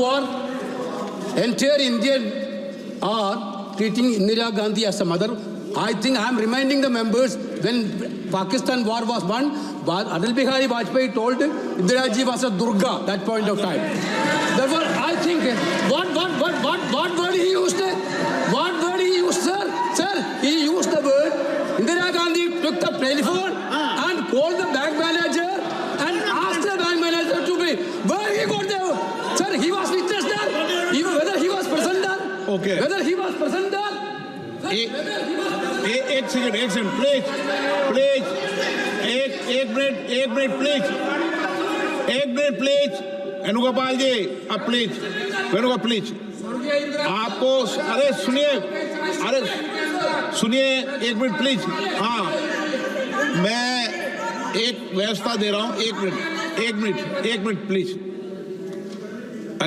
war. Entire Indian are treating Indira Gandhi as a mother. I think I am reminding the members when Pakistan war was won, Atal Bihari Vajpayee told Indira ji was a Durga that point of time. Therefore, I think what word he used? What word he used, sir? Sir, he used the word. Indira Gandhi took the telephone and called the bank manager and asked the bank manager to be. Where he got there? Sir, he was witness there. Even whether he was present there. Okay. Whether he was present there. एक second please एक minute please Venugopal जी अब please आपको अरे सुनिए एक minute please. हाँ, मैं एक व्यवस्था दे रहा हूं, एक मिनट प्लीज।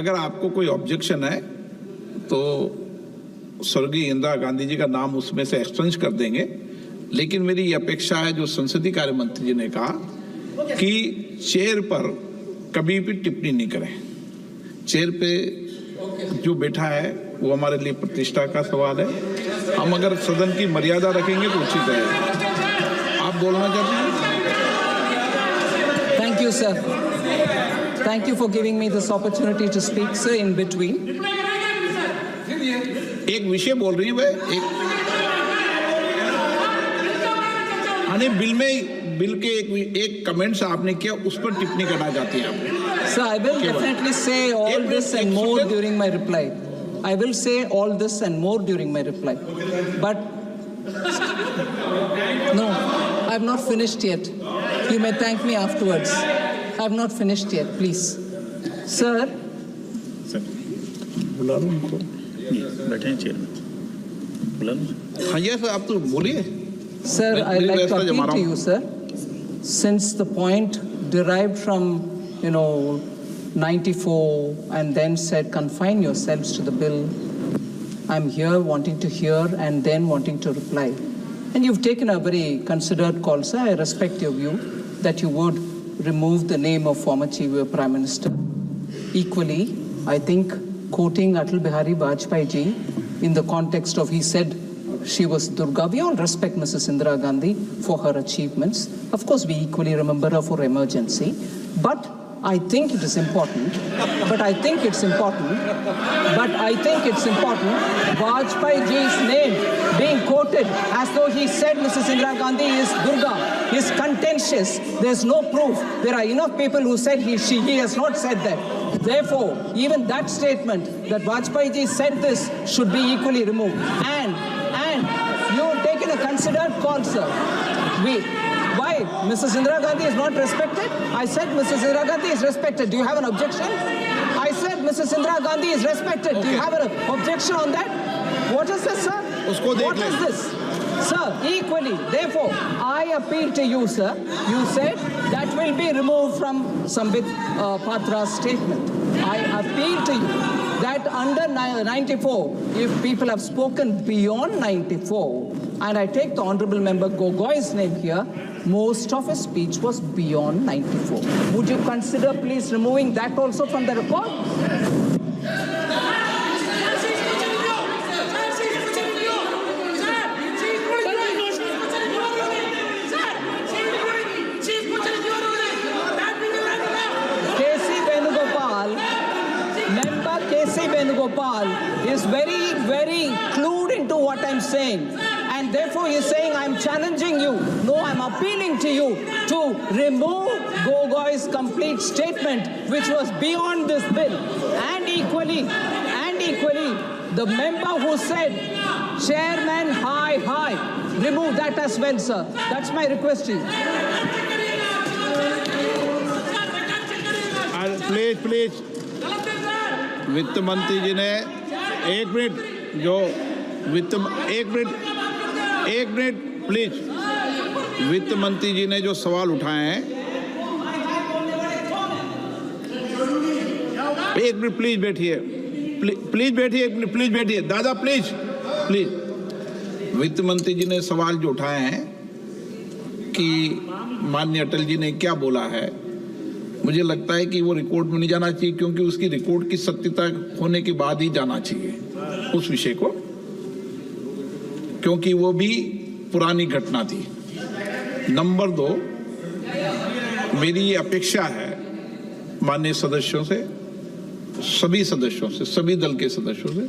अगर आपको कोई ऑब्जेक्शन है तो स्वर्गीय इंदिरा गांधी जी का नाम उसमें से एक्सचेंज कर देंगे, लेकिन मेरी ये अपेक्षा है जो संसदीय कार्य मंत्री जी ने कहा कि चेयर पर कभी भी टिप्पणी नहीं करें। चेयर पे जो बैठा है वो हमारे लिए प्रतिष्ठा का सवाल है। हम अगर सदन की मर्यादा रखेंगे तो उचित है। आप बोलना चाहते हैं? Thank you, sir. Thank you for giving me this opportunity to speak, sir, in between. एक विषय बोल रही है वे बिल के एक कमेंट्स आपने किया उस पर टिप्पणी करना चाहती हैं आप? Sir, I will definitely say all this and more during my reply. I will say all this and more during my reply. But no, I have not finished yet. You may thank me afterwards. I have not finished yet, please. Sir. बुला लो उनको। बैठे हैं chair में, बुला लो। हाँ ये sir, आप तो बोलिए। Sir, I'd like to appeal to you, sir. Since the point derived from, 94 and then said confine yourselves to the bill, I'm here wanting to hear and then wanting to reply. And you've taken a very considered call, sir. I respect your view that you would remove the name of former Chief Prime Minister. Equally, I think quoting Atal Bihari Vajpayee ji in the context of he said she was Durga. We all respect Mrs. Indira Gandhi for her achievements. Of course, we equally remember her for emergency. But I think it is important. Vajpayee ji's name being quoted as though he said Mrs. Indira Gandhi is Durga is contentious. There's no proof. There are enough people who said he has not said that. Therefore, even that statement that Vajpayee ji said this should be equally removed. And you have taken a considered call, sir. Why? Mrs. Indira Gandhi is not respected? I said Mrs. Indira Gandhi is respected. Do you have an objection? I said Mrs. Indira Gandhi is respected. Do you have an objection on that? What is this, sir? What is this? Sir, equally, therefore, I appeal to you, sir. You said that will be removed from Sambit Patra's statement. I appeal to you that under 94, if people have spoken beyond 94, and I take the Honorable Member Gogoy's name here, most of his speech was beyond 94. Would you consider please removing that also from the record? Venugopal is very, very clued into what I'm saying. And therefore he's saying, I'm challenging you. No, I'm appealing to you to remove Gogoy's complete statement, which was beyond this bill. And equally, the member who said, Chairman, hi, remove that as well, sir. That's my request to you. Please. वित्त मंत्री जी ने एक minute please वित्त मंत्री जी ने जो सवाल उठाए हैं, एक मिनट प्लीज बैठिए दादा प्लीज वित्त मंत्री जी ने सवाल जो उठाए हैं कि माननीय अटल जी ने क्या बोला है, मुझे लगता है कि वो रिकॉर्ड में नहीं जाना चाहिए, क्योंकि उसकी रिकॉर्ड की सत्यता होने के बाद ही जाना चाहिए उस विषय को, क्योंकि वो भी पुरानी घटना थी। नंबर 2, मेरी ये अपेक्षा है माननीय सदस्यों से, सभी सदस्यों से, सभी दल के सदस्यों से,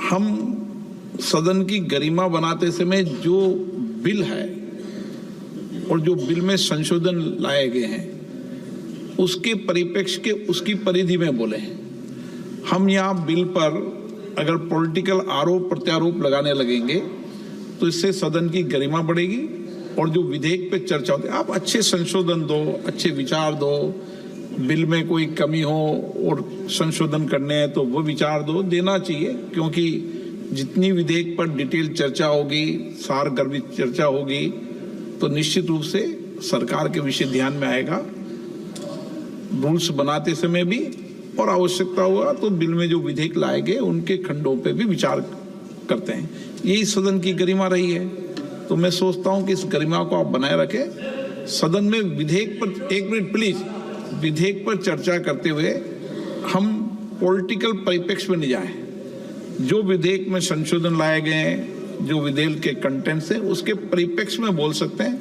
हम सदन की गरिमा बनाते समय जो बिल है और जो बिल में संशोधन लाए गए हैं उसके परिप्रेक्ष्य के, उसकी परिधि में बोले हैं। हम यहाँ बिल पर अगर पॉलिटिकल आरोप प्रत्यारोप लगाने लगेंगे तो इससे सदन की गरिमा बढ़ेगी और जो विधेयक पे चर्चा होती है, आप अच्छे संशोधन दो, अच्छे विचार दो, बिल में कोई कमी हो और संशोधन करने हैं तो वो विचार दो, देना चाहिए, क्योंकि जितनी विधेयक पर डिटेल चर्चा होगी, सारगर्भित चर्चा होगी, तो निश्चित रूप से सरकार के विषय ध्यान में आएगा। रूल्स बनाते समय भी और आवश्यकता हुआ तो बिल में जो विधेयक लाए गए उनके खंडों पे भी विचार करते हैं। यही सदन की गरिमा रही है, तो मैं सोचता हूं कि इस गरिमा को आप बनाए रखें। सदन में विधेयक पर, एक मिनट प्लीज, विधेयक पर चर्चा करते हुए हम पॉलिटिकल परिप्रेक्ष्य में नहीं जाए। जो विधेयक में संशोधन लाए गए हैं, जो विधेयक के कंटेंट्स है, उसके परिप्रेक्ष्य में बोल सकते हैं,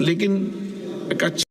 लेकिन एक अच्छा